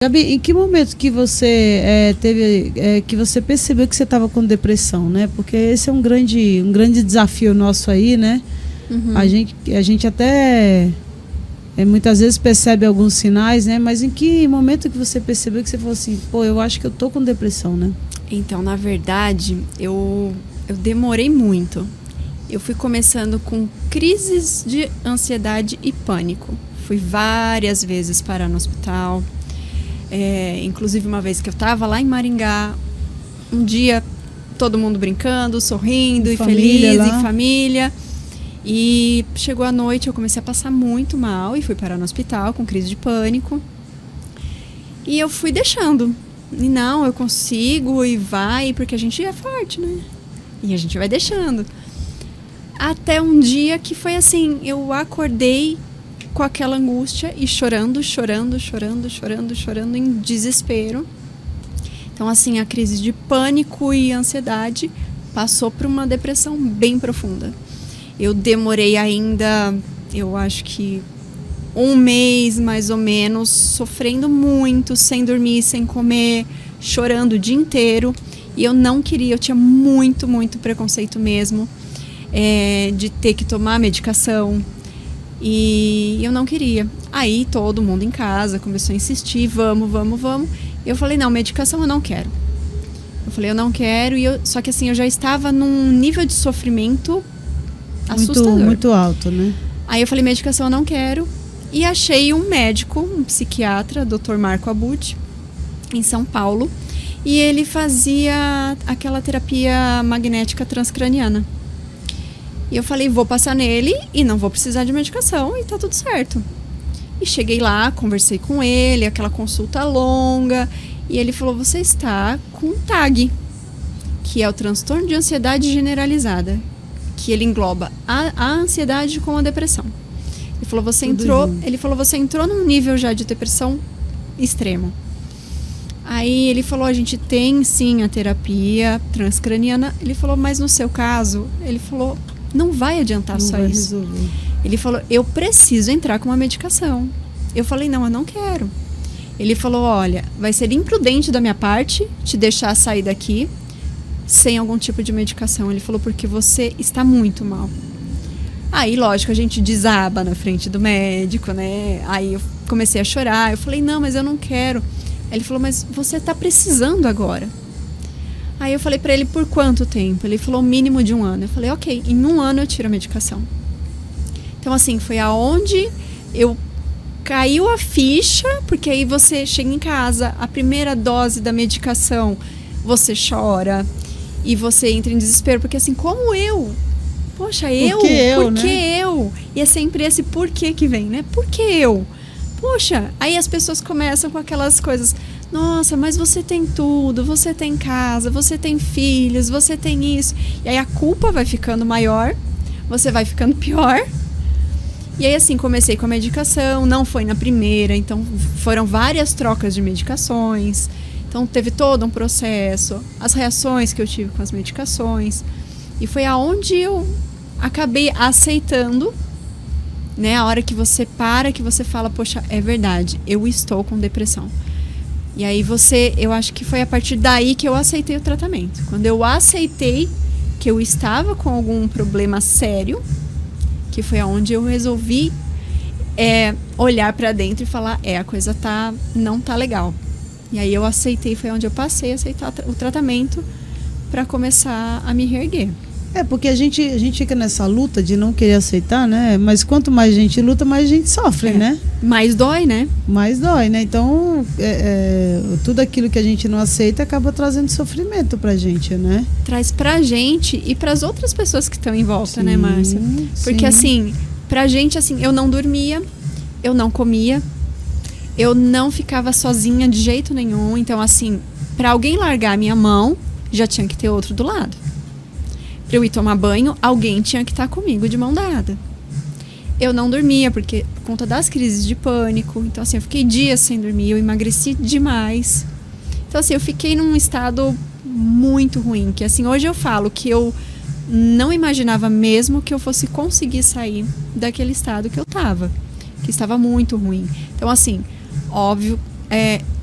Gabi, em que momento que você que você percebeu que você estava com depressão, né? Porque esse é um grande desafio nosso aí, né? Uhum. A gente até muitas vezes percebe alguns sinais, né? Mas em que momento que você percebeu que você falou assim, pô, eu acho que eu tô com depressão, né? Então, na verdade, eu demorei muito. Eu fui começando com crises de ansiedade e pânico. Fui várias vezes parar no hospital. Inclusive uma vez que eu estava lá em Maringá, um dia todo mundo brincando, sorrindo e feliz, em família. E chegou a noite, eu comecei a passar muito mal e fui parar no hospital com crise de pânico. E eu fui deixando. E não, eu consigo e vai, porque a gente é forte, né? E a gente vai deixando. Até um dia que foi assim, eu acordei com aquela angústia e chorando em desespero. Então, assim, a crise de pânico e ansiedade passou por uma depressão bem profunda. Eu demorei ainda, eu acho que 1 mês, mais ou menos, sofrendo muito, sem dormir, sem comer, chorando o dia inteiro. E eu não queria, eu tinha muito preconceito mesmo de ter que tomar medicação. E eu não queria. Aí todo mundo em casa começou a insistir, vamos. Eu falei, não, medicação eu não quero. Eu falei, eu não quero. Só que assim, eu já estava num nível de sofrimento assustador. Muito alto, né? Aí eu falei, medicação eu não quero. E achei um médico, um psiquiatra, Dr. Marco Abud, em São Paulo. E ele fazia aquela terapia magnética transcraniana. E eu falei, vou passar nele e não vou precisar de medicação e tá tudo certo. E cheguei lá, conversei com ele, aquela consulta longa. E ele falou, você está com TAG, que é o transtorno de ansiedade generalizada, que ele engloba a ansiedade com a depressão. Ele falou, você entrou num nível já de depressão extremo. Aí ele falou, a gente tem sim a terapia transcraniana. Ele falou, mas no seu caso, ele falou, não vai adiantar só isso. Resolver. Ele falou, eu preciso entrar com uma medicação. Eu falei, não, eu não quero. Ele falou, olha, vai ser imprudente da minha parte te deixar sair daqui sem algum tipo de medicação. Ele falou, porque você está muito mal. Aí, lógico, a gente desaba na frente do médico, né? Aí eu comecei a chorar. Eu falei, não, mas eu não quero. Aí ele falou, mas você está precisando agora. Aí eu falei pra ele, por quanto tempo? Ele falou, mínimo de 1 ano. Eu falei, ok, em 1 ano eu tiro a medicação. Então, assim, foi aonde caiu a ficha, porque aí você chega em casa, a primeira dose da medicação, você chora e você entra em desespero, porque assim, como eu? Poxa, por que eu? E é sempre esse porquê que vem, né? Por que eu? Poxa, aí as pessoas começam com aquelas coisas, nossa, mas você tem tudo, você tem casa, você tem filhos, você tem isso. E aí a culpa vai ficando maior, você vai ficando pior. E aí assim, comecei com a medicação, não foi na primeira, então foram várias trocas de medicações. Então teve todo um processo, as reações que eu tive com as medicações. E foi aonde eu acabei aceitando, né? A hora que você para, que você fala, poxa, é verdade, eu estou com depressão. E aí eu acho que foi a partir daí que eu aceitei o tratamento. Quando eu aceitei que eu estava com algum problema sério, que foi aonde eu resolvi olhar para dentro e falar, a coisa não tá legal. E aí eu aceitei, foi onde eu passei a aceitar o tratamento para começar a me reerguer. Porque a gente fica nessa luta de não querer aceitar, né? Mas quanto mais a gente luta, mais a gente sofre, né? Mais dói, né? Mais dói, né? Então, tudo aquilo que a gente não aceita acaba trazendo sofrimento pra gente, né? Traz pra gente e pras outras pessoas que estão em volta, sim, né, Márcia? Porque, sim. assim, pra gente, assim, eu não dormia, eu não comia, eu não ficava sozinha de jeito nenhum. Então, assim, pra alguém largar a minha mão, já tinha que ter outro do lado. Para eu ir tomar banho, alguém tinha que estar comigo de mão dada. Eu não dormia, por conta das crises de pânico. Então, assim, eu fiquei dias sem dormir, eu emagreci demais. Então, assim, eu fiquei num estado muito ruim. Que, assim, hoje eu falo que eu não imaginava mesmo que eu fosse conseguir sair daquele estado que eu estava. Que estava muito ruim. Então, assim, óbvio,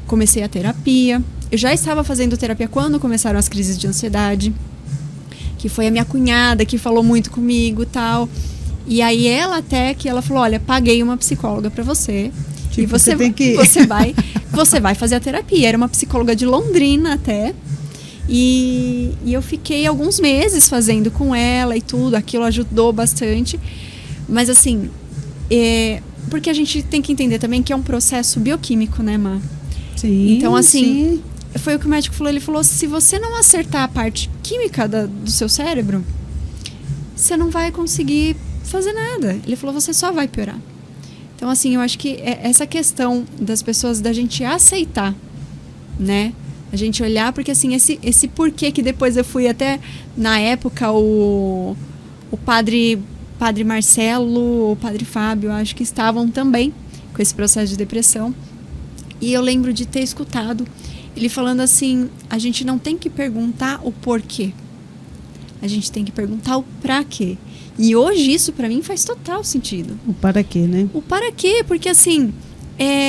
comecei a terapia. Eu já estava fazendo terapia quando começaram as crises de ansiedade, que foi a minha cunhada que falou muito comigo e tal. E aí ela falou, olha, paguei uma psicóloga para você. Tipo, e você tem que ir. você vai fazer a terapia. Era uma psicóloga de Londrina até. E eu fiquei alguns meses fazendo com ela e tudo. Aquilo ajudou bastante. Mas assim, porque a gente tem que entender também que é um processo bioquímico, né, Má? Sim, então, assim, sim. foi o que o médico falou. Ele falou, se você não acertar a parte química do seu cérebro, você não vai conseguir fazer nada. Ele falou, você só vai piorar. Então, assim, eu acho que essa questão das pessoas, da gente aceitar, né? A gente olhar, porque assim, esse porquê que depois eu fui até, na época, o padre Marcelo, o padre Fábio, acho que estavam também com esse processo de depressão. E eu lembro de ter escutado ele falando assim, a gente não tem que perguntar o porquê. A gente tem que perguntar o pra quê. E hoje isso pra mim faz total sentido. O para quê, né? O para quê? Porque assim,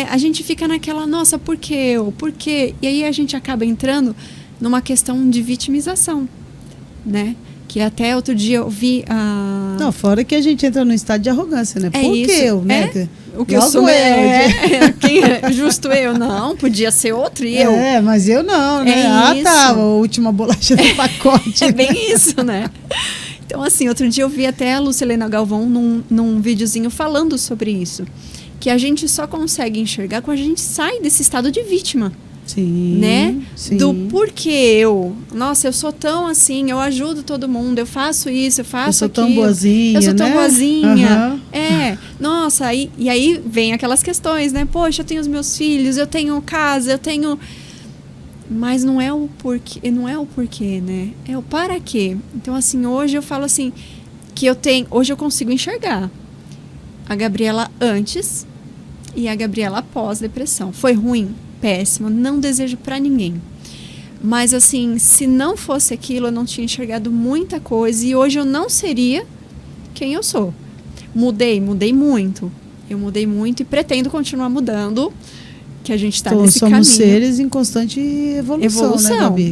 a gente fica naquela, nossa, por que eu? Por quê? E aí a gente acaba entrando numa questão de vitimização, né? Que até outro dia eu vi a... Não, fora que a gente entra num estado de arrogância, né? Por que eu, né? O que eu sou quem é justo eu? Não, podia ser outro e eu. Mas eu não, né? Tá, a última bolacha do pacote. É bem isso, né? Então, assim, outro dia eu vi até a Lucilena Galvão num videozinho falando sobre isso. Que a gente só consegue enxergar quando a gente sai desse estado de vítima. Sim, né? Sim. Do porquê eu. Nossa, eu sou tão assim, eu ajudo todo mundo, eu faço isso, eu faço aquilo. Eu sou tão boazinha, eu sou tão né? boazinha. Nossa, e aí vem aquelas questões, né? Poxa, eu tenho os meus filhos, eu tenho casa, eu tenho... Mas não é o porquê, né? É o para quê. Então, assim, hoje eu falo assim, hoje eu consigo enxergar a Gabriela antes e a Gabriela após depressão. Foi ruim? Péssimo, não desejo pra ninguém. Mas assim, se não fosse aquilo, eu não tinha enxergado muita coisa e hoje eu não seria quem eu sou. Mudei muito. Eu mudei muito e pretendo continuar mudando, que a gente tá nesse caminho. Somos seres em constante evolução, né, Gabi?